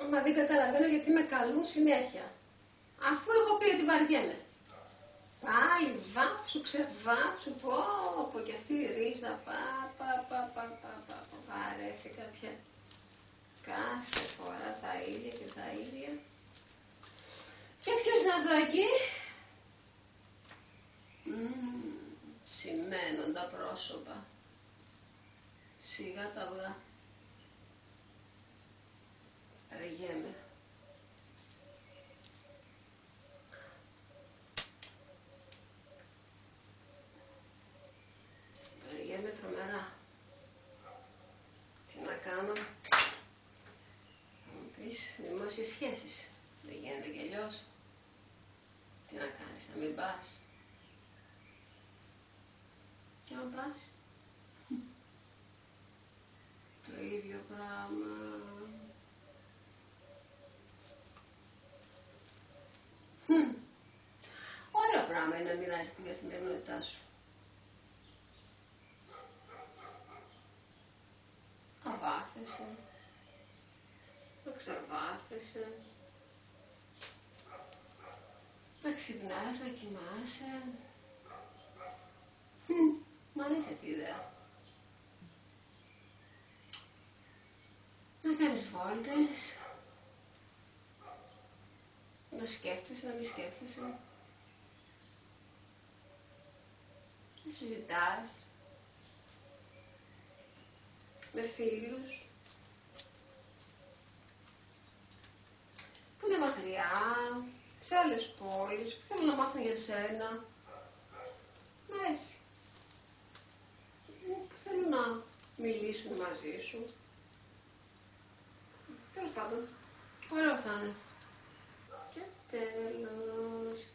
Μα δεν καταλαβαίνω γιατί με καλούν συνέχεια. Αφού έχω πει ότι βαριέμαι. Πάλι βάψου, ξεβάψου, πω και αυτή η ρίζα, βαρέθηκα πια. Κάθε φορά τα ίδια και τα ίδια. Και ποιος να δω εκεί? Σημαίνουν τα πρόσωπα. Σιγά τα αυγά. Αργέμαι. Αργέμαι τρομερά. Τι να κάνω? Θα μου πεις, δημόσιες σχέσεις. Δεν γίνεται κι αλλιώς. Τι να κάνεις, να μην πας? Και αν πας? Το ίδιο πράγμα. Ωραίο πράγμα είναι να μοιράζεις την καθημερινότητά σου. Θα βάθεσαι. Θα ξεβάθεσαι. Να ξυπνάς, να κοιμάσαι. Μ' αρέσει αυτή η ιδέα. Να κάνεις βόλτες. Να σκέφτεσαι, να μη σκέφτεσαι. Να συζητάς με φίλους που είναι μακριά, σε άλλες πόλεις, που θέλουν να μάθουν για σένα. Μ' αρέσει. Που θέλουν να μιλήσουν μαζί σου. Τέλος πάντων, ωραίο θα είναι. Και τέλος.